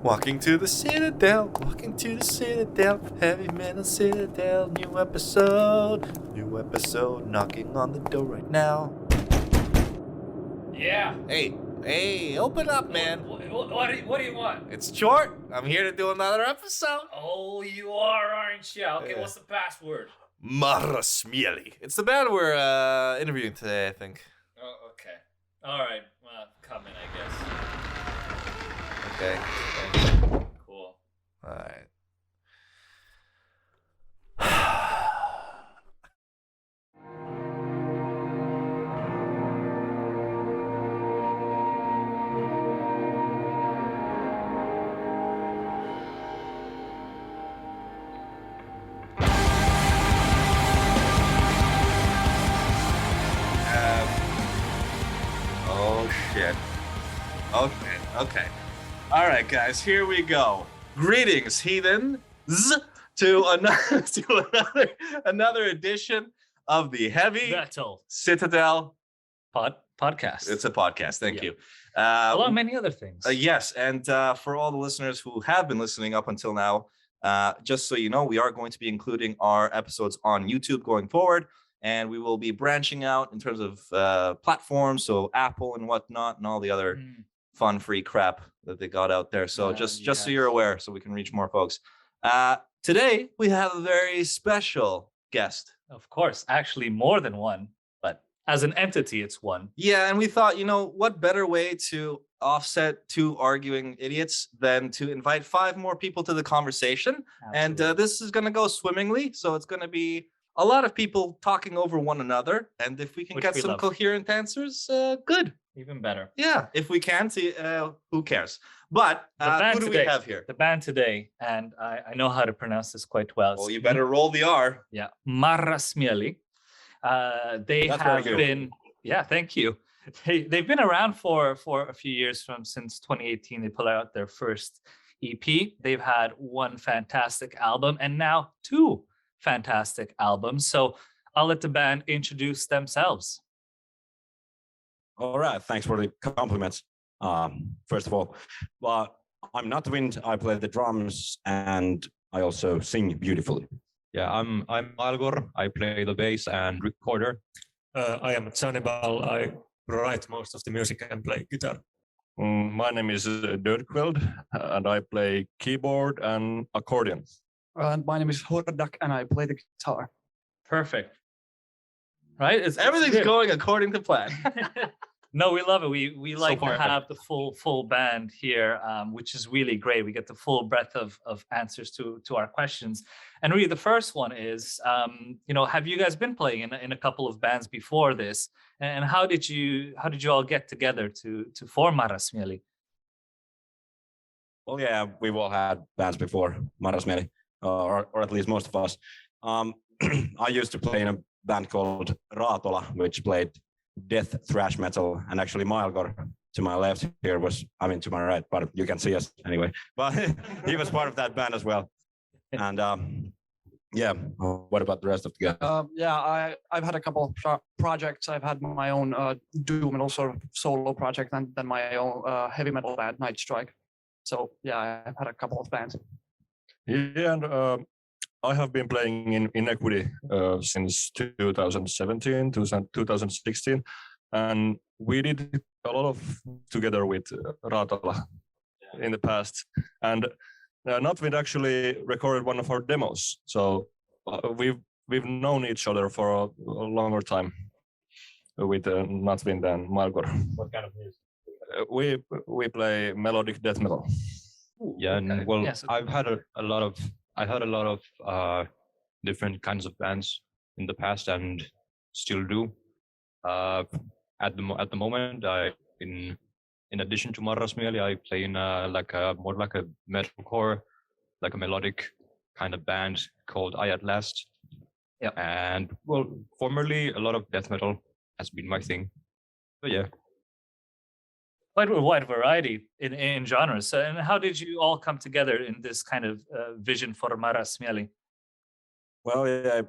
Walking to the Citadel, walking to the Citadel, heavy metal Citadel, new episode, knocking on the door right now. Yeah. Hey, open up, man. What do you want? It's short. I'm here to do another episode. Oh, you are, aren't you? Okay, Yeah. what's the password? Marrasmieli. It's the band we're interviewing today, I think. Oh, okay. All right. Well, come in, I guess. Okay. Cool. All right. Oh shit. Okay. All right, guys, here we go. Greetings, heathens, to another edition of the Heavy Metal Citadel podcast. It's a podcast. Thank you. Along many other things. Yes, and for all the listeners who have been listening up until now, just so you know, we are going to be including our episodes on YouTube going forward, and we will be branching out in terms of platforms, so Apple and whatnot, and all the other fun free crap that they got out there. So just so you're aware, so we can reach more folks. Today we have a very special guest. Of course, actually more than one, but as an entity, it's one. Yeah, and we thought, what better way to offset two arguing idiots than to invite 5 more people to the conversation. Absolutely. And this is going to go swimmingly, so it's going to be a lot of people talking over one another, and if we can Which get we some love. coherent answers, good. Even better. Yeah, if we can, see, who cares? But who do we have here? The band today, and I know how to pronounce this quite well. Well, you better roll the R. Yeah, Marrasmieli. They That's have very good. been. Yeah, thank you. They've been around for a few years. Since 2018, they put out their first EP. They've had one fantastic album, and now 2 fantastic albums. So I'll let the band introduce themselves. All right, thanks for the compliments. First of all, I'm not Wind. I play the drums and I also sing beautifully. Yeah, I'm Algor. I play the bass and recorder. I am Citadel. I write most of the music and play guitar. My name is Dirkveld, and I play keyboard and accordion. And my name is Hordak, and I play the guitar. Perfect. Right? Everything's going according to plan. No, we love it. We like far. to have the full band here, which is really great. We get the full breadth of answers to our questions. And really, the first one is, have you guys been playing in a couple of bands before this? And how did you all get together to form Marrasmieli? Well, yeah, we've all had bands before, Marrasmieli, or at least most of us. I used to play in a band called Raatola, which played death thrash metal, and actually Mylgor to my left here to my right, but you can see us anyway. But he was part of that band as well. And what about the rest of the guys? I've had a couple of projects. I've had my own doom metal sort of solo project, and then my own heavy metal band, Night Strike. So yeah, I've had a couple of bands. Yeah, and I have been playing in Inequity since 2017, 2016, and we did a lot of together with Raatola in the past. And Notwind actually recorded one of our demos, so we've known each other for a longer time with Notwind and Mylgor. What kind of music? We play melodic death metal. Yeah, and well, Yes. I've had a lot of different kinds of bands in the past and still do. At the moment, in addition to Marrasmieli, I play in more like a metalcore, like a melodic kind of band called I At Last. Yeah. And well, formerly a lot of death metal has been my thing. But yeah. Quite a wide variety in genres. So, and how did you all come together in this kind of vision for Marrasmieli? Well, yeah,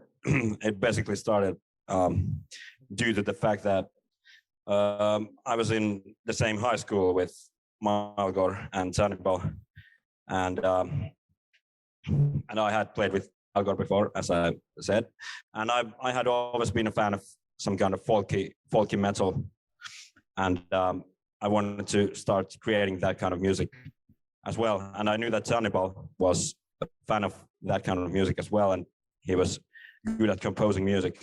it basically started due to the fact that I was in the same high school with Mylgor and Citadel, and I had played with Algor before, as I said, and I had always been a fan of some kind of folky metal, and I wanted to start creating that kind of music as well. And I knew that Hannibal was a fan of that kind of music as well, and he was good at composing music,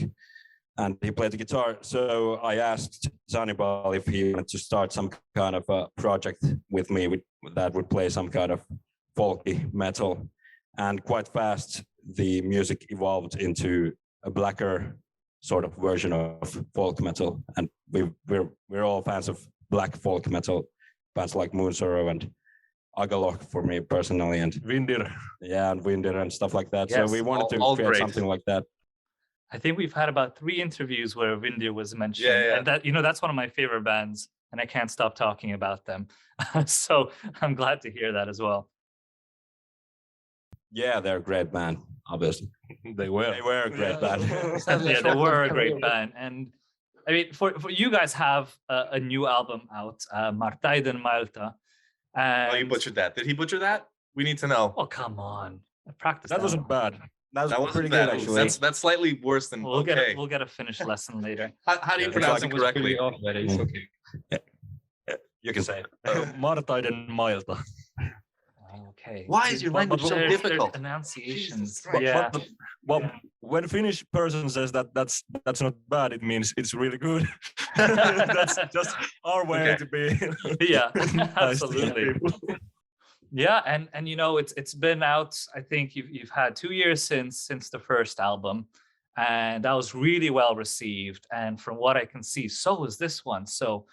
and he played the guitar. So I asked Hannibal if he wanted to start some kind of a project with me that would play some kind of folky metal. And quite fast, the music evolved into a blacker sort of version of folk metal. And we're all fans of black folk metal, bands like Moonsorrow and Agalloch for me personally, and Vindir. Yeah, and Windir and stuff like that. Yes, So we wanted all to create great. something like that. I think we've had about 3 interviews where Vindir was mentioned, Yeah. and that that's one of my favorite bands, and I can't stop talking about them. So I'm glad to hear that as well. Yeah, they're a great band, obviously. They were. They were a great band. Yeah, they were a great band, and I mean, for you guys have a new album out, Martaiden Malta. And Oh, you butchered that. Did he butcher that? We need to know. Oh, come on! I practiced. That wasn't bad. That was That wasn't pretty bad. good, actually. That's slightly worse than We'll okay. we'll get a Finnish lesson later. How do you The pronounce it phrasing was pretty correctly? off, but it's okay. You can say it. Martaiden Mailta. Okay. Why is your language so Their difficult? Pronunciations. Christ. Yeah. Well, when Finnish person says that's not bad, it means it's really good. That's just our way Okay. to be. Yeah, nice to absolutely. people. Yeah, and it's been out. I think you've had 2 years since the first album, and that was really well received. And from what I can see, so is this one. So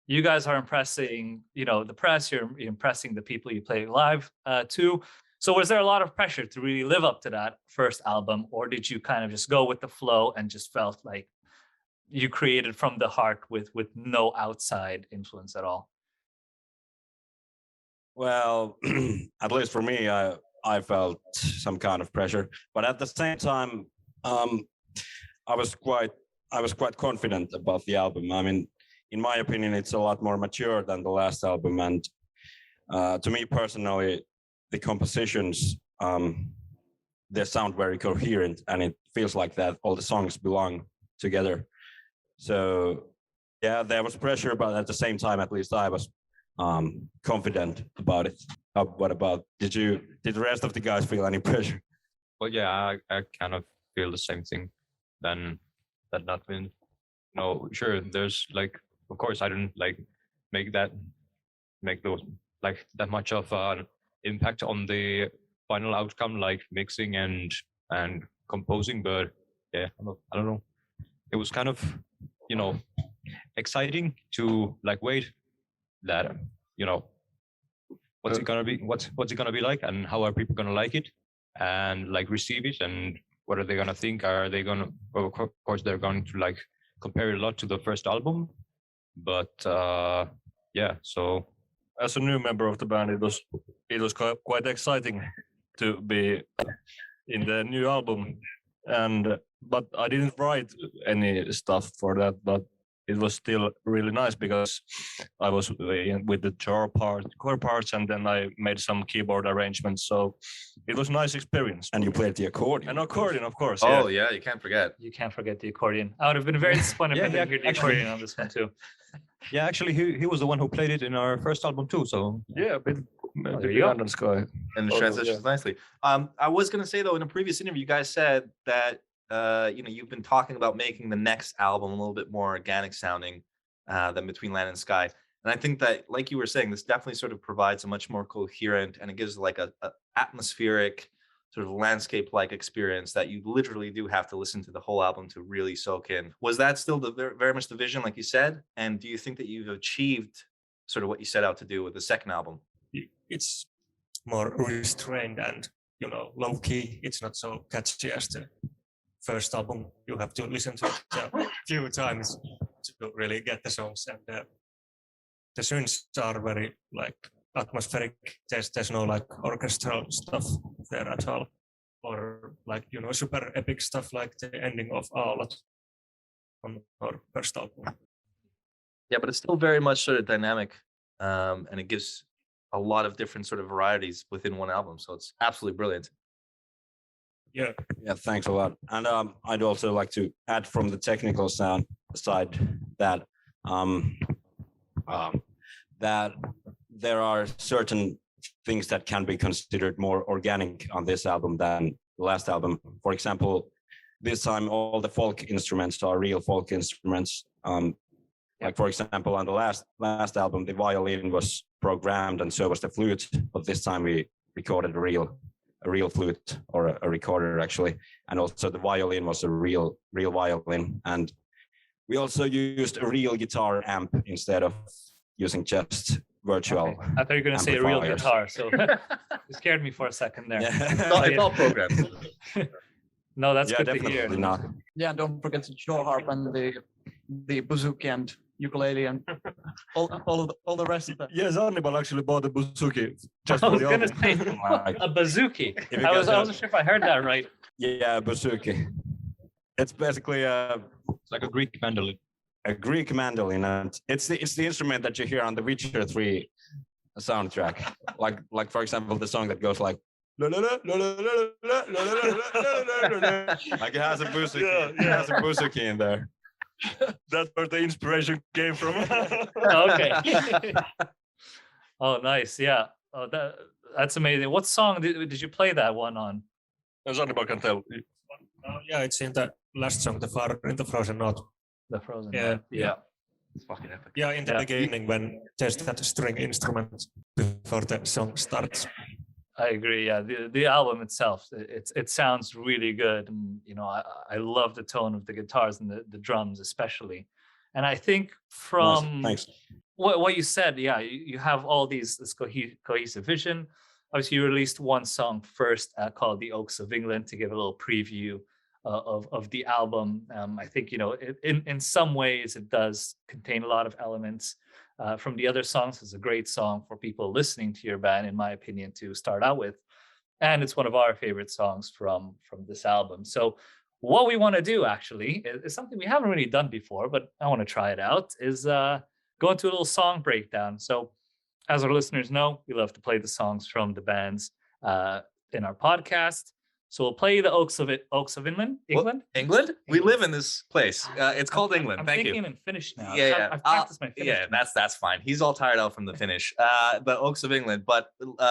you guys are impressing, the press. You're impressing the people you play live too. So was there a lot of pressure to really live up to that first album, or did you kind of just go with the flow and just felt like you created from the heart with no outside influence at all? Well, at least for me, I felt some kind of pressure, but at the same time, I was quite confident about the album. I mean, in my opinion, it's a lot more mature than the last album, and to me personally, the compositions they sound very coherent, and it feels like that all the songs belong together. So yeah, there was pressure, but at the same time, at least I was confident about it. What about did the rest of the guys feel any pressure? Well, yeah, I kind of feel the same thing. Then that not been, no, sure. There's like, of course, I didn't like make those like that much of an impact on the final outcome, like mixing and composing. But yeah, I don't know. It was kind of, exciting to like wait that, what's it gonna be? What's it gonna be like, and how are people gonna like it, and like receive it, and what are they gonna think? Are they gonna? Well, of course, they're going to like compare it a lot to the first album, but yeah. So As a new member of the band, it was quite exciting to be in the new album, but I didn't write any stuff for that, but it was still really nice because I was with the core parts, and then I made some keyboard arrangements. So it was a nice experience. And you played the accordion. An accordion, of course. Oh yeah, you can't forget. You can't forget the accordion. I would have been very disappointed if I didn't hear the accordion on this one too. yeah, actually, he was the one who played it in our first album too. So Yeah, a bit there you go. beyond the sky. And the Oh, transitions nicely. I was gonna say though, in a previous interview, you guys said that you've been talking about making the next album a little bit more organic sounding than Between Land and Sky. And I think that, like you were saying, this definitely sort of provides a much more coherent, and it gives like a atmospheric sort of landscape-like experience that you literally do have to listen to the whole album to really soak in. Was that still very much the vision, like you said? And do you think that you've achieved sort of what you set out to do with the second album? It's more restrained and low key. It's not so catchy as the first album. You have to listen to it a few times to really get the songs, and the synths are very like atmospheric. There's no like orchestral stuff there at all, or like super epic stuff like the ending of allllll on our first album. Yeah, but it's still very much sort of dynamic, and it gives a lot of different sort of varieties within one album. So it's absolutely brilliant. Yeah. Yeah, thanks a lot. And I'd also like to add from the technical sound side that that there are certain things that can be considered more organic on this album than the last album. For example, this time all the folk instruments are real folk instruments. Like for example, on the last album, the violin was programmed and so was the flute, but this time we recorded a real flute, or a recorder actually, and also the violin was a real violin, and we also used a real guitar amp instead of using just virtual. Okay. I thought you were going to say a real amplifiers. guitar, so you scared me for a second there. Yeah. It's all programmed. No, that's Yeah, good to definitely hear. not. Yeah, and don't forget the jaw harp and the bouzouki and ukulele and all the rest of that. Yes, Hannibal actually bought a bouzouki just I for was the going album. to say a bazooki. If you I guys wasn't sure if I heard that right. Yeah, bouzouki. It's basically It's like a Greek mandolin. a Greek mandolin, and it's the instrument that you hear on the Witcher 3 soundtrack. Like for example, the song that goes like like it has a bouzouki. Yeah, It has a bouzouki in there. That's where the inspiration came from. Okay. Oh, nice. Yeah. Oh, that's amazing. What song did you play that one on? As Hannibal can tell. Yeah, it's in the last song, the Far in the Frozen North. The Frozen. Yeah, Yeah. It's fucking epic. Yeah, in the Yeah. beginning when there's that string instrument before the song starts. I agree. Yeah, the album itself, it sounds really good, and I love the tone of the guitars and the drums especially. And I think from Thanks. what you said, yeah, you have all this cohesive vision. Obviously, you released one song first called "The Oaks of England" to give a little preview of the album. I think in some ways it does contain a lot of elements from the other songs. It's a great song for people listening to your band, in my opinion, to start out with, and it's one of our favorite songs from this album. So what we want to do actually is something we haven't really done before, but I want to try it out, is go into a little song breakdown. So as our listeners know, we love to play the songs from the bands in our podcast. So we'll play the Oaks of England. England? England? We live in this place. It's called England. I'm Thank thinking you. in Finnish now. Yeah. I've practiced my Finnish. Yeah, that's fine. He's all tired out from the Finnish. The Oaks of England. But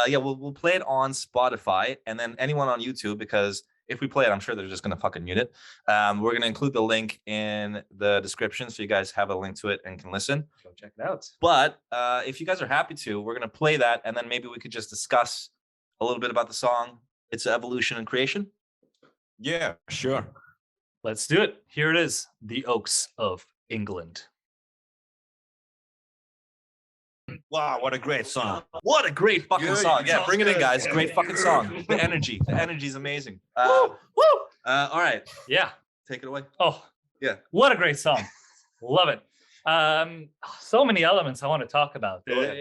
yeah, we'll play it on Spotify, and then anyone on YouTube, because if we play it, I'm sure they're just gonna fucking mute it. We're gonna include the link in the description so you guys have a link to it and can listen. Go check it out. But if you guys are happy to, we're gonna play that, and then maybe we could just discuss a little bit about the song, its evolution and creation. Yeah, sure. Let's do it. Here it is, The Oaks of England. Wow, what a great song. What a great fucking Yeah, song. Yeah, sounds bring it in, good. guys. Great fucking song. The energy is amazing. All right, Yeah. take it away. Oh, Yeah. What a great song. Love it. So many elements I want to talk about. Go ahead.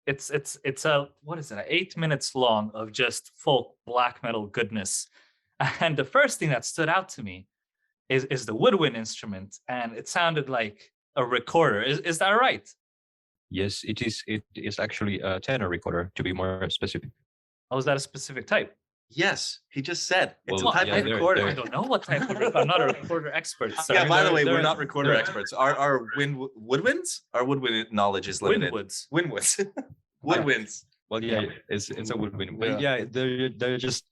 It's a, what is it, 8 minutes long of just folk black metal goodness. And the first thing that stood out to me is the woodwind instrument, and it sounded like a recorder. Is that right? Yes, it is. It is actually a tenor recorder, to be more specific. Oh, is that a specific type? Yes, he just said it's Well, a type yeah, of they're- recorder. I don't know what type of recorder. I'm not a recorder expert. So Yeah, by the way, they're- we're not recorder they're- experts. Our woodwinds? Our woodwind knowledge is limited. Windwoods. Windwoods. Woodwinds. Well, yeah, it's a woodwind. Well, yeah, they're just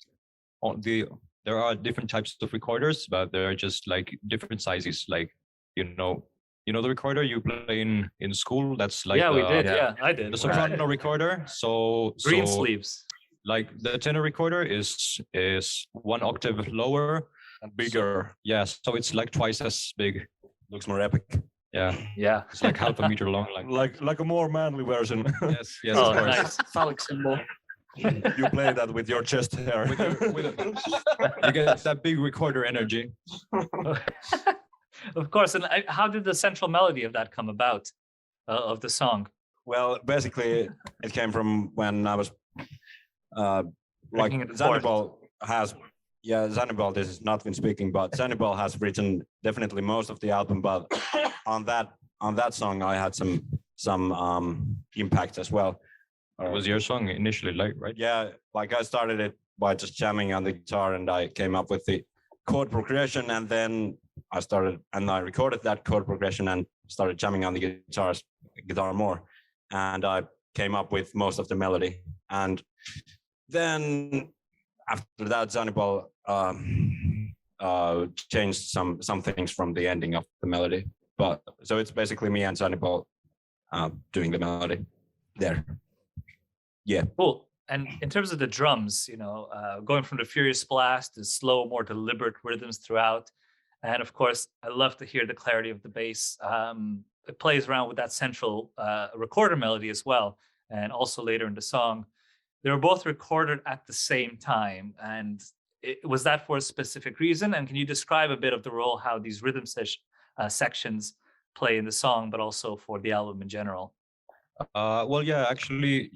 on the. There are different types of recorders, but they're just like different sizes. Like the recorder you play in school. That's like Yeah, we did. yeah. Yeah, I did. the soprano recorder. So Green so, sleeves. Like the tenor recorder is 1 octave lower. And bigger. Yeah, so it's like twice as big. Looks more epic. Yeah, Yeah. it's like half a meter long. Like a more manly version. Yes, Oh, of course. nice. Phallic symbol. You play that with your chest hair. You get that big recorder energy. Of course. And how did the central melody of that come about, of the song? Well, basically, it came from when I was like Bringing it forth. Zannibal, this is not been speaking, but Zannibal has written definitely most of the album, but on that song I had some impact as well. It was your song initially, like, right? Yeah, like I started it by just jamming on the guitar, and I came up with the chord progression, and then I recorded that chord progression and started jamming on the guitar more, and I came up with most of the melody. And then after that, Zanibal changed some things from the ending of the melody. But so it's basically me and Zanibal doing the melody there. Yeah. Cool. And in terms of the drums, going from the furious blast to slow, more deliberate rhythms throughout. And of course, I love to hear the clarity of the bass. It plays around with that central recorder melody as well. And also later in the song, they were both recorded at the same time. And was that for a specific reason? And can you describe a bit of the role, how these rhythm sections play in the song, but also for the album in general? Well, yeah, actually,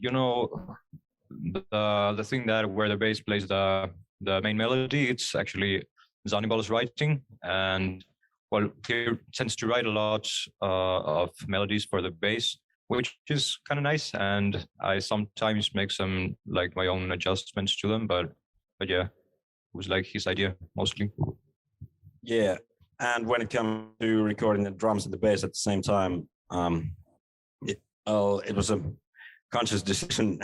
the thing that where the bass plays the main melody, it's actually Zanibal's writing, and well, he tends to write a lot of melodies for the bass, which is kind of nice, and I sometimes make some like my own adjustments to them, but yeah, it was like his idea mostly. Yeah, and when it comes to recording the drums and the bass at the same time, it was a conscious decision.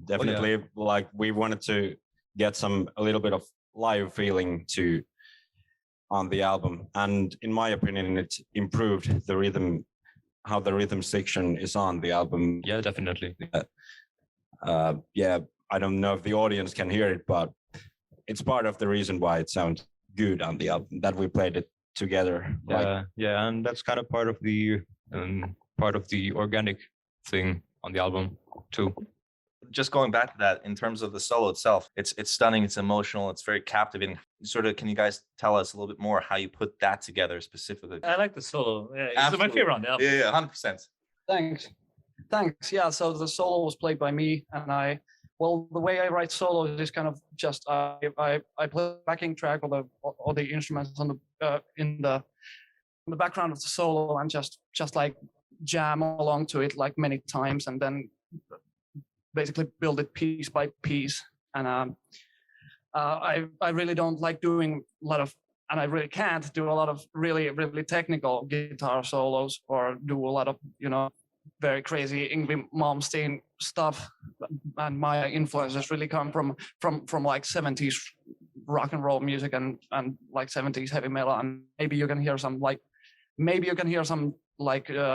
Definitely. Oh, yeah. Like we wanted to get a little bit of live feeling on the album, and in my opinion, it improved the rhythm, how the rhythm section is on the album. Yeah, definitely. Yeah, I don't know if the audience can hear it, but it's part of the reason why it sounds good on the album, that we played it together. Yeah, and that's kind of part of the organic thing on the album too. Just going back to that, in terms of the solo itself, it's stunning, it's emotional, it's very captivating. Sort of, can you guys tell us a little bit more how you put that together specifically? I like the solo. Yeah, it's my favorite on the album. Yeah, 100%. Thanks. Yeah, so the solo was played by me, and the way I write solos is kind of just I play backing track or the instruments on in the background of the solo, and just like jam along to it like many times, and then basically build it piece by piece. And I really don't like doing a lot of, and I really can't do a lot of really technical guitar solos, or do a lot of very crazy Yngwie Malmsteen stuff. And my influences really come from like 70s rock and roll music and like 70s heavy metal. And maybe you can hear some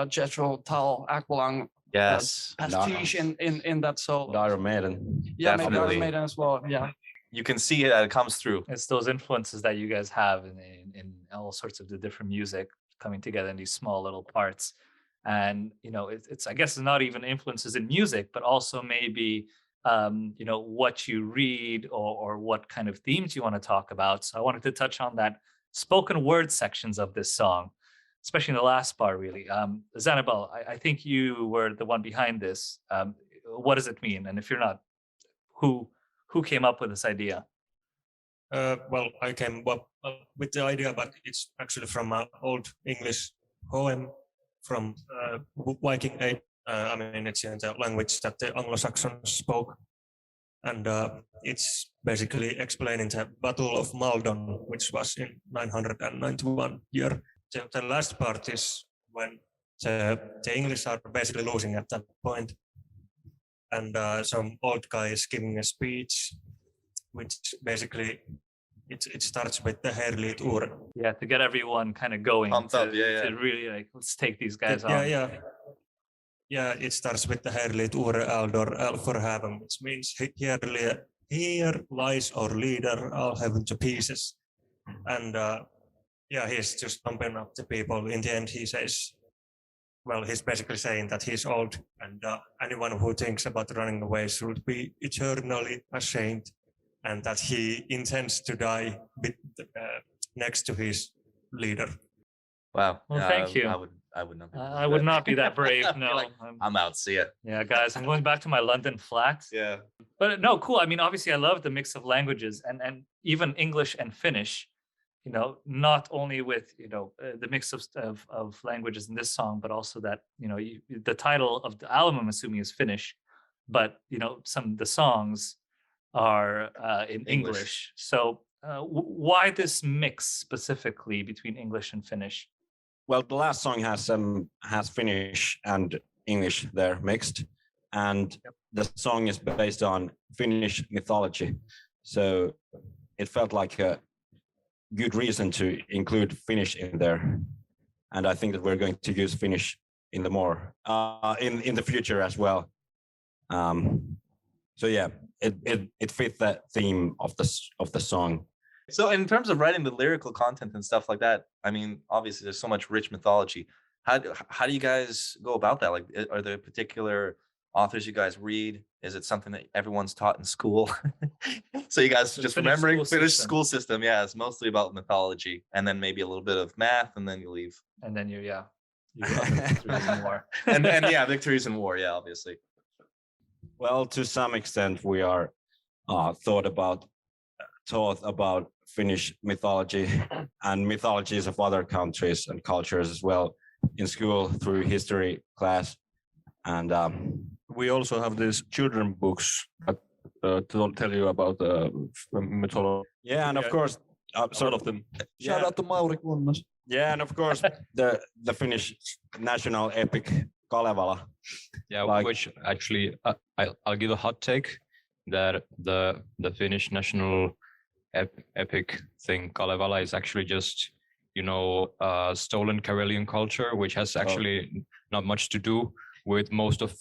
Jethro Tull, Aqualung Yes. pastiche in that solo. Iron Maiden. Yeah, maybe Definitely. Iron Maiden as well. Yeah. You can see it comes through. It's those influences that you guys have in all sorts of the different music coming together in these small little parts. And it's I guess it's not even influences in music, but also maybe what you read or what kind of themes you want to talk about. So I wanted to touch on that spoken word sections of this song, especially in the last part, really. Zanibal, I think you were the one behind this. What does it mean? And if you're not, who came up with this idea? Well, I came up with the idea, but it's actually from an old English poem from Viking Age. It's in the language that the Anglo-Saxons spoke. And it's basically explaining the Battle of Maldon, which was in 991 year. The last part is when the English are basically losing at that point. And some old guy is giving a speech, which basically it starts with the Herlit Ur. Yeah, to get everyone kind of going. Pumped up, yeah. To really let's take these guys on. Yeah, it starts with the Herlit Ur Aldor Elforhaven, which means here lies our leader, all heaven to pieces. And he's just pumping up the people. In the end, he says, well, he's basically saying that he's old, and anyone who thinks about running away should be eternally ashamed, and that he intends to die next to his leader. Wow. Well, thank you. I would not. I would not be that brave. No. I'm out. See ya. Yeah, guys, I'm going back to my London flat. Yeah. But no, cool. I mean, obviously, I love the mix of languages and even English and Finnish. Not only with the mix of languages in this song, but also that the title of the album, I'm assuming, is Finnish. but some of the songs are in English. So why this mix specifically between English and Finnish? Well, the last song has Finnish and English there mixed, and the song is based on Finnish mythology. So it felt like a good reason to include Finnish in there, and I think that we're going to use Finnish in the more in the future as well. So yeah, it fit the theme of the song. So in terms of writing the lyrical content and stuff like that, I mean, obviously there's so much rich mythology. How do you guys go about that? Like, are there particular authors you guys read? Is it something that everyone's taught in school? So you guys just remembering Finnish school system? Yeah, it's mostly about mythology, and then maybe a little bit of math, and then you leave. And then you Victories in War. and yeah, Victories in War. Yeah, obviously. Well, to some extent, we are taught about Finnish mythology and mythologies of other countries and cultures as well in school through history class. And we also have these children books to tell you about mythology. Yeah, and of course, sort of them. Shout out to Mauri Kunnas. Yeah, and of course, the Finnish national epic Kalevala. Yeah, which actually I'll give a hot take that the Finnish national epic thing Kalevala is actually just stolen Karelian culture, which has actually not much to do with most of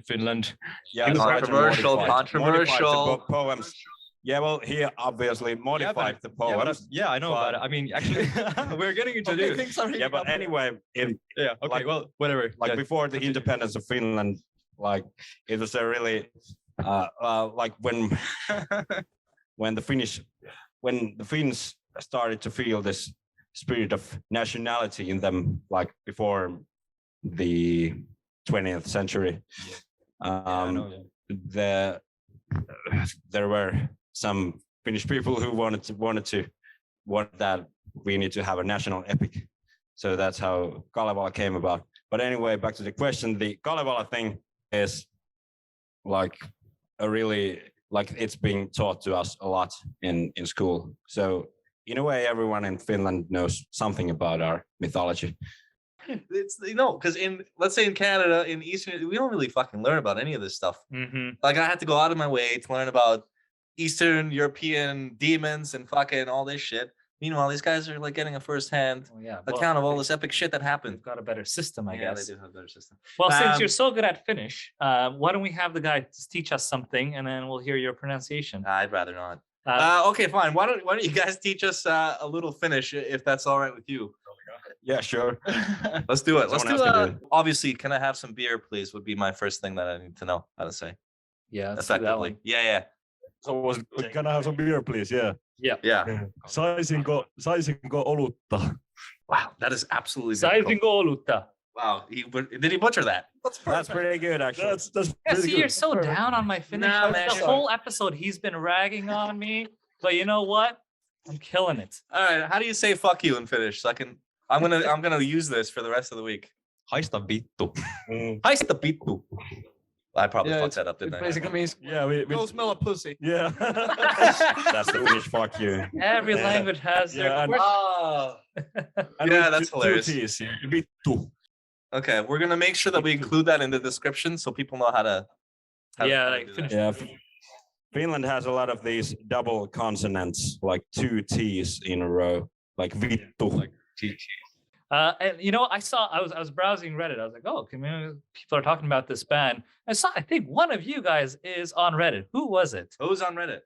Finland. Yeah, controversial poems. Yeah, well, he obviously modified the poems. Yeah, I know, but I mean, actually, we're getting into this. Yeah, but anyway, whatever. Like before the independence of Finland, like it was a really like when the Finns started to feel this spirit of nationality in them, like before the 20th century. There were some Finnish people who wanted that we need to have a national epic. So that's how Kalevala came about. But anyway, back to the question, the Kalevala thing is like it's being taught to us a lot in school. So in a way, everyone in Finland knows something about our mythology. It's because let's say in Canada, in Eastern, we don't really fucking learn about any of this stuff. Mm-hmm. Like I had to go out of my way to learn about Eastern European demons and fucking all this shit. Meanwhile, these guys are like getting a firsthand account of all this epic shit that happened. They've got a better system, I guess. Yeah, they do have a better system. Well, since you're so good at Finnish, why don't we have the guy teach us something, and then we'll hear your pronunciation. I'd rather not. Okay, fine. Why don't you guys teach us a little Finnish, if that's all right with you? Yeah, sure. Let's do it. Let's do it. Obviously, can I have some beer, please? Would be my first thing that I need to know how to say. Yeah, effectively. Yeah. So can I have some beer, please? Yeah. Yeah. Saisinko olutta? Wow, that is absolutely. Saisinko olutta? Wow, did he butcher that? That's pretty good, actually. That's yeah, pretty see, good. you're so down on my Finnish. Nah, man. The whole episode, he's been ragging on me. But you know what? I'm killing it. All right, how do you say "fuck you" in Finnish? So I'm gonna use this for the rest of the week. Haista vittu. Haista vittu. I probably fucked that up, didn't I? Basically means we smell a pussy. Yeah. That's the Finnish fuck you. Every language has their. Yeah, that's hilarious. Vittu. Okay, we're gonna make sure that we include that in the description so people know how to. Finnish. Yeah. Finland has a lot of these double consonants, like 2 T's in a row, like vittu. Like TT. And I was browsing Reddit. I was like, people are talking about this band. I think one of you guys is on Reddit. Who was it? Who's on Reddit?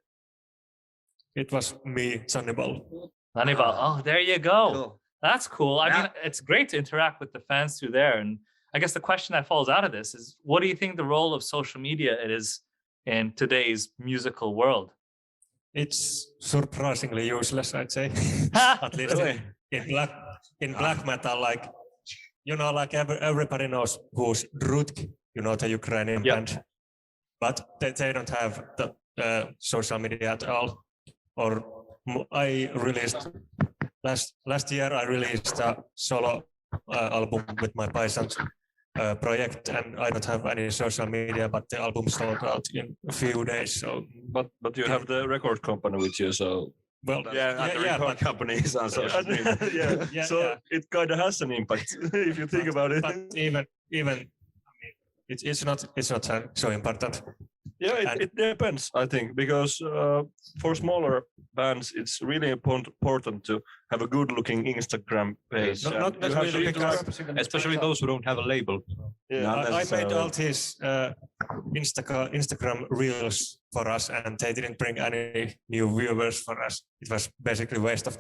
It was me, Sannibal. Hannibal. Oh, there you go. Cool. That's cool. I mean, it's great to interact with the fans through there. And I guess the question that falls out of this is, what do you think the role of social media is in today's musical world? It's surprisingly useless, I'd say. At least Really? in black metal, like everybody knows who's Drutk, the Ukrainian band, but they don't have the social media at all. Or I released last year. I released a solo album with my Pagans project, and I don't have any social media, but the album sold out in a few days. So, But you have the record company with you, so well, and the record company is on social media. yeah. So it kind of has an impact if you think about it. But even I mean, it's not so important. Yeah, it depends, I think, because for smaller bands, it's really important to have a good-looking Instagram page. Not You have really, to because Especially those who don't have a label. Yeah, I made all these Instagram reels for us, and they didn't bring any new viewers for us. It was basically a waste of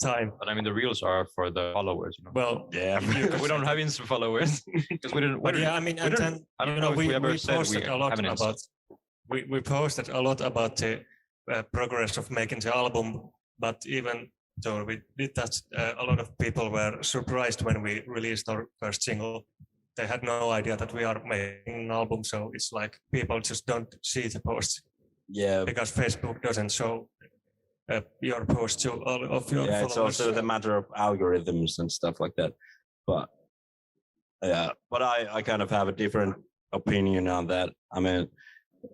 time. But I mean, the reels are for the followers. Well, Yeah. We don't have Insta followers because we didn't. but yeah, I mean, and then I don't know if we ever said we posted a lot have an Insta. about. We posted a lot about the progress of making the album, but even though we did that, a lot of people were surprised when we released our first single. They had no idea that we are making an album, so it's like people just don't see the posts Yeah. because Facebook doesn't show your post to all of your Yeah, it's followers. also the matter of algorithms and stuff like that. But yeah, but I kind of have a different opinion on that. I mean,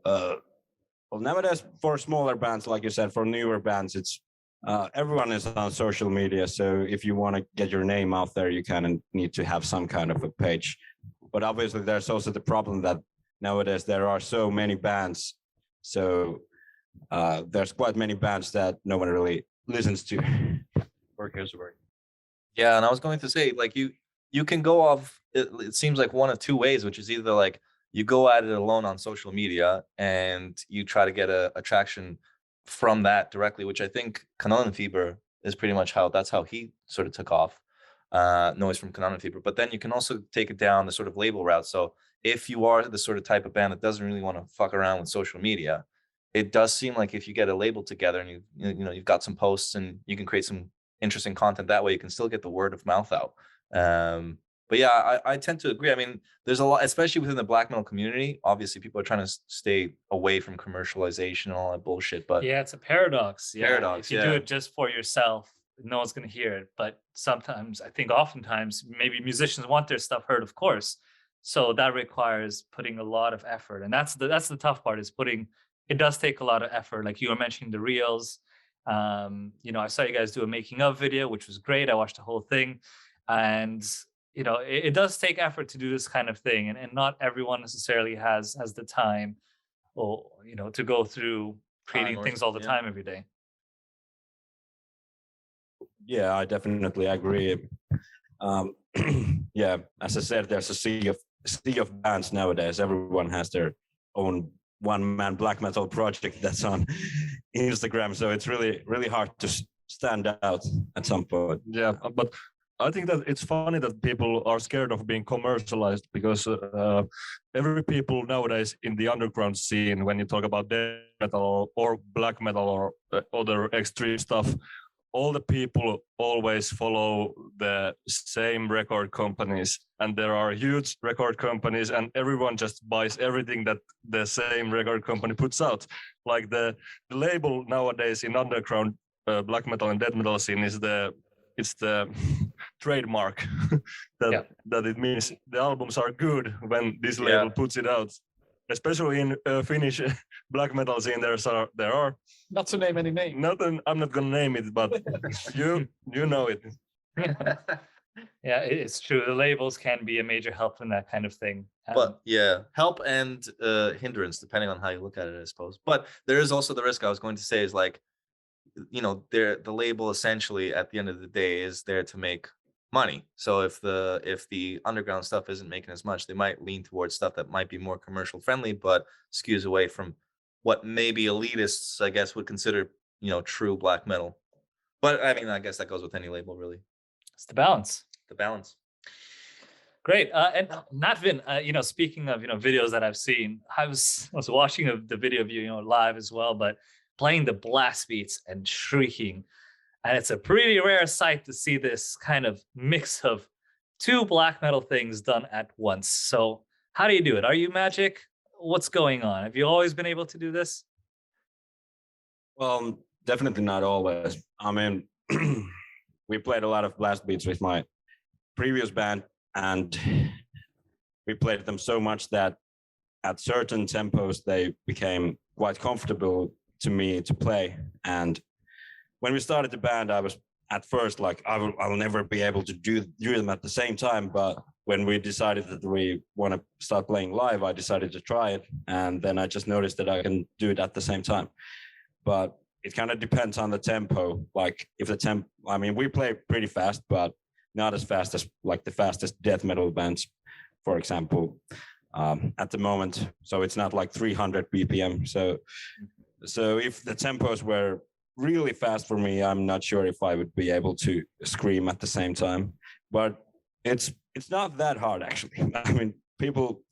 well, nowadays for smaller bands, like you said, for newer bands, it's everyone is on social media. So if you want to get your name out there, you kind of need to have some kind of a page. But obviously, there's also the problem that nowadays there are so many bands. So there's quite many bands that no one really listens to. Or cares about it. Yeah, and I was going to say, like, you can go off. It seems like one of two ways, which is either like you go at it alone on social media and you try to get a attraction from that directly, which I think Kanonenfieber is pretty much that's how he sort of took off. Noise from Kanonenfieber. But then you can also take it down the sort of label route. So if you are the sort of type of band that doesn't really want to fuck around with social media, it does seem like if you get a label together and you've got some posts and you can create some interesting content that way, you can still get the word of mouth out. But yeah, I tend to agree. I mean, there's a lot, especially within the black metal community. Obviously, people are trying to stay away from commercialization and all that bullshit. But Yeah, it's a paradox. Yeah. Paradox, If you do yeah. it just for yourself, no one's going to hear it. But sometimes, I think oftentimes, maybe musicians want their stuff heard, of course. So that requires putting a lot of effort. And that's the tough part, is it does take a lot of effort. Like you were mentioning the reels. I saw you guys do a making of video, which was great. I watched the whole thing. And it does take effort to do this kind of thing, and not everyone necessarily has the time or to go through creating things all the time every day. Yeah, I definitely agree. Yeah, as I said, there's a sea of bands nowadays. Everyone has their own one-man black metal project that's on Instagram, so it's really hard to stand out at some point. Yeah, but I think that it's funny that people are scared of being commercialized, because every people nowadays in the underground scene, when you talk about death metal or black metal or other extreme stuff, all the people always follow the same record companies, and there are huge record companies, and everyone just buys everything that the same record company puts out. Like the label nowadays in underground black metal and death metal scene is it's the trademark that it means the albums are good when this label puts it out. Especially in Finnish black metal scene, there are Not to name any name. I'm not gonna name it, but you know it. Yeah, it's true. The labels can be a major help in that kind of thing. But yeah, help and hindrance, depending on how you look at it, I suppose. But there is also the risk I was going to say is like, the label essentially at the end of the day is there to make money. So if the underground stuff isn't making as much, they might lean towards stuff that might be more commercial friendly, but skews away from what maybe elitists, I guess, would consider, true black metal. But I mean, I guess that goes with any label, really. It's the balance. The balance. Great. And Natvin, speaking of, videos that I've seen, I was watching the video of you, live as well, but playing the blast beats and shrieking. And it's a pretty rare sight to see this kind of mix of two black metal things done at once. So how do you do it? Are you magic? What's going on? Have you always been able to do this? Well, definitely not always. I mean, we played a lot of blast beats with my previous band, and we played them so much that at certain tempos they became quite comfortable to me to play. And when we started the band, I was at first like, I'll never be able to do them at the same time. But when we decided that we want to start playing live, I decided to try it. And then I just noticed that I can do it at the same time. But it kind of depends on the tempo. Like if the tempo, I mean, we play pretty fast, but not as fast as like the fastest death metal bands, for example, at the moment. So it's not like 300 BPM. So if the tempos were really fast for me, I'm not sure if I would be able to scream at the same time. But it's not that hard actually. I mean, people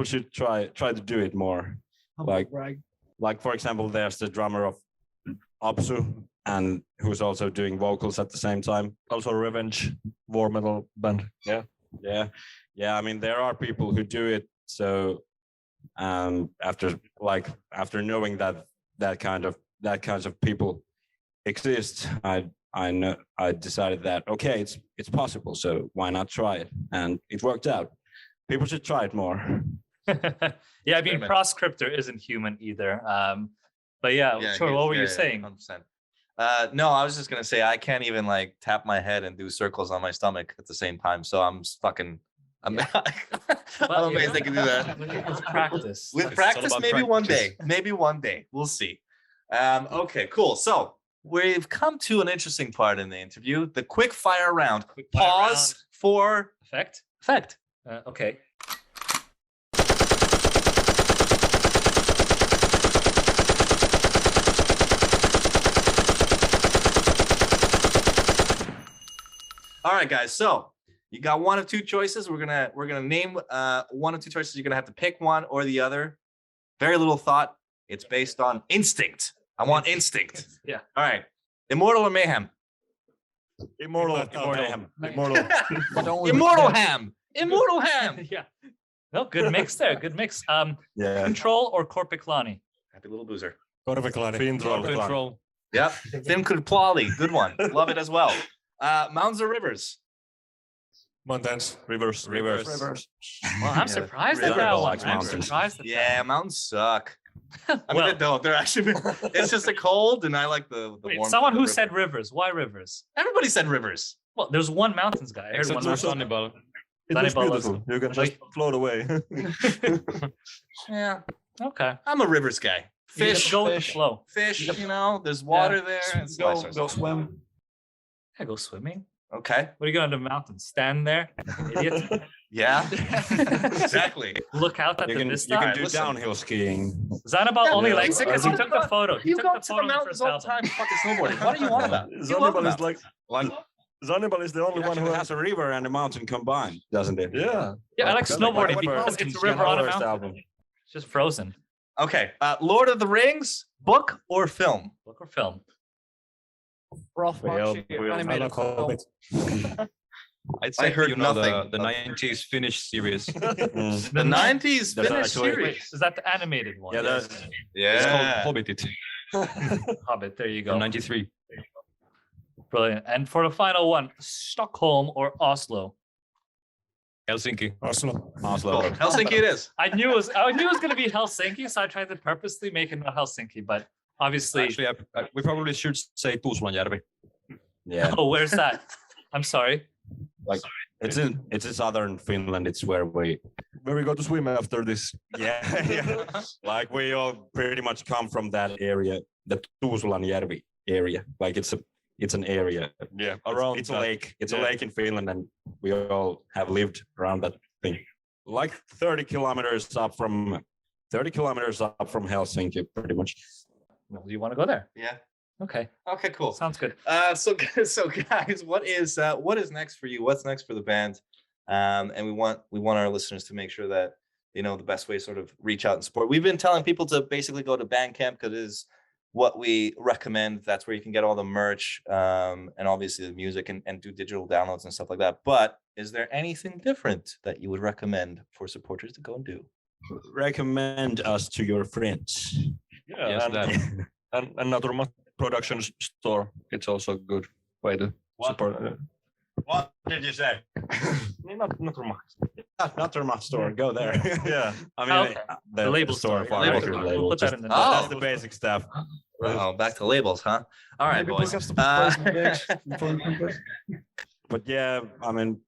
should try to do it more. Like for example, there's the drummer of Apsu, and who's also doing vocals at the same time. Also Revenge, war metal band. Yeah. I mean, there are people who do it. So after knowing that kinds of people exist, I decided that okay, it's possible. So why not try it? And it worked out. People should try it more. Yeah, I mean, Proscriptor isn't human either. But yeah, sure. What were you saying? 100%. No, I was just gonna say I can't even like tap my head and do circles on my stomach at the same time. So I'm I'm amazed they can do that. With practice. With practice, maybe one day. Maybe one day. We'll see. Okay, cool. So we've come to an interesting part in the interview, the quick fire round. Pause for effect. Okay. All right, guys. So you got one of two choices. We're gonna name one of two choices. You're gonna have to pick one or the other. Very little thought. It's based on instinct. I want instinct. Yeah. All right. Immortal or mayhem? Immortal ham. Immortal ham. Immortal ham. Yeah. No, good mix there. Good mix. Yeah. Control or Korpiklani? Happy little boozer. Control. Yep. Thin Plali. Good one. Love it as well. Mountains or rivers? Mountains. Rivers. Well, I'm surprised at that one. I'm surprised at Yeah, mountains suck. I mean, Well- they don't. They're actually. It's just a cold, and I like the Wait, warmth. someone of the who river. said rivers. Why rivers? Everybody said rivers. Well, there's one mountains guy. I heard Except one for mountains. Hannibal. It looks Hannibal beautiful. You can just float away. Yeah, Okay. I'm a rivers guy. You just Fish, go with the flow. fish. You know, there's water there. It's nice. Go swim. Yeah, go swimming. Okay. What are you going to the mountains? Stand there, idiot. Yeah. Exactly. Look out at You the can vista. do downhill skiing. Zanabal only Yeah, likes it because he took the photo. He You took go the to the photo in the mountains first all the album. time fucking snowboarding. What are you on about? You love Zannibal is mountains. like Zannibal is the only It one who actually has a river and a mountain combined, doesn't it? Yeah. Yeah, I like snowboarding What because about it's a river on a first mountain. album? It's just frozen. Okay. Lord of the Rings, book or film? Book or film? Rough Film. animated film. I'd say heard you know nothing the 90s Finnish series. Mm. The 90s That's Finnish actually- series. Wait, is that the animated one? Yeah, that's It's called Yeah. Hobbit. It Hobbit. There you go. from '93. Brilliant. And for the final one, Stockholm or Oslo? Helsinki. Oslo. Oslo. Helsinki it is. I knew it was going to be Helsinki, so I tried to purposely make it not Helsinki, but obviously. Actually, we probably should say Tuusulanjärvi. Yeah, Oh, where's that? I'm sorry. it's in southern Finland. It's where we Where we go to swim after this. yeah. Like we all pretty much come from that area, the Tuusulanjärvi area. Like it's an area. Yeah, around It's a that. lake. It's a Yeah. lake in Finland, and we all have lived around that thing. Like 30 kilometers up from Helsinki, pretty much. Well, do you want to go there? Yeah. Okay. Okay, cool. Sounds good. So guys, what is next for you? What's next for the band? And we want our listeners to make sure that they know the best way to sort of reach out and support. We've been telling people to basically go to Bandcamp because it is what we recommend. That's where you can get all the merch and obviously the music and do digital downloads and stuff like that. But is there anything different that you would recommend for supporters to go and do? Recommend us to your friends. Yeah, Yes, and, that. and Naturma Production store. It's also a good way to What? support. What did you say? Naturma. Not the store. Go there. Yeah. I mean, Okay. the label store. store. For Label record store. label. We'll put that Just- in the That's notes. the basic stuff. Oh, back to labels, huh? All right, Maybe boys. book us to play some gigs before we come back. But yeah, I mean,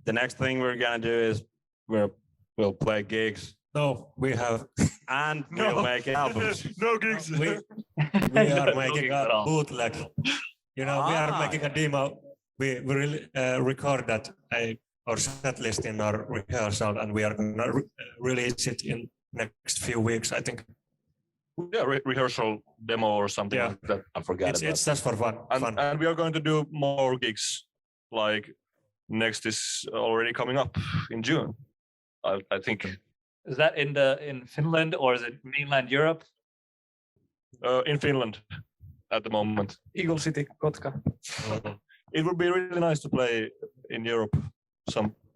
the next thing we're gonna do is we'll play gigs No, we have and we'll make albums. No gigs. we are No making gigs at a all. bootleg. You know, we are Ah. making a demo. We really record that our set list in our rehearsal, and we are gonna release it in next few weeks. I think Yeah, rehearsal demo or something Yeah. like that. I forgot it's about it's just for fun. And we are going to do more gigs. Like next is already coming up in June. I think Is that in Finland or is it mainland Europe? in Finland at the moment. Eagle City, Kotka. It would be really nice to play in Europe,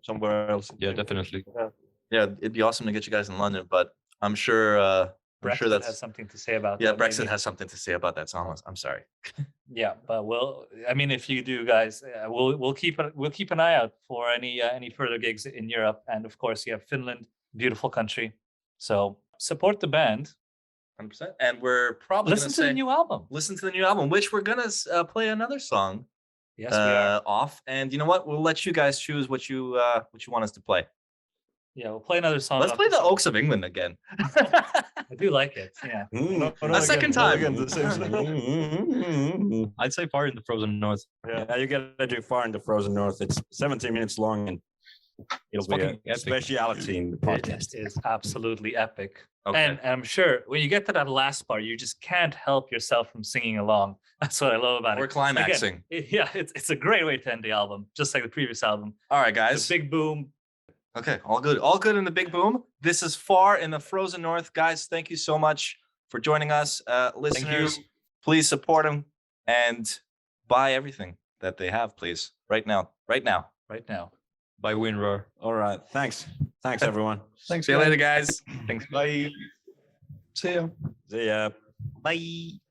somewhere else. Yeah, definitely. Yeah, it'd be awesome to get you guys in London, but I'm sure Brexit that's has something to say about yeah. that. Brexit maybe. has something to say about that song. I'm sorry. Yeah, but I mean, if you do, guys, we'll keep an eye out for any further gigs in Europe, and of course, you have Finland, beautiful country. So support the band. 100%. And we're probably Listen to the new album. listen to the new album, which we're gonna play another song Yes, we are. off. And you know what? We'll let you guys choose what you want us to play. Yeah, we'll play another song. Let's off play this the album. Oaks of England again. I do like it. Yeah. A second time. Again, the same thing. I'd say far in the frozen north. Yeah, you gotta do Far in the Frozen North. It's 17 minutes long and it'll It's be a fucking epic. speciality in the podcast. It is absolutely epic. Okay. And I'm sure when you get to that last part, you just can't help yourself from singing along. That's what I love about We're it. climaxing. Yeah, it's a great way to end the album, just like the previous album. All right, The guys. big boom. Okay, all good. All good in the big boom. This is Far in the Frozen North. Guys, thank you so much for joining us. Listeners, please support them and buy everything that they have, please. Right now. Right now. Right now. By WinRAR. All right. Thanks. Thanks, everyone. Thanks, See you guys. later, guys. Thanks. Bye. See ya. See ya. Bye.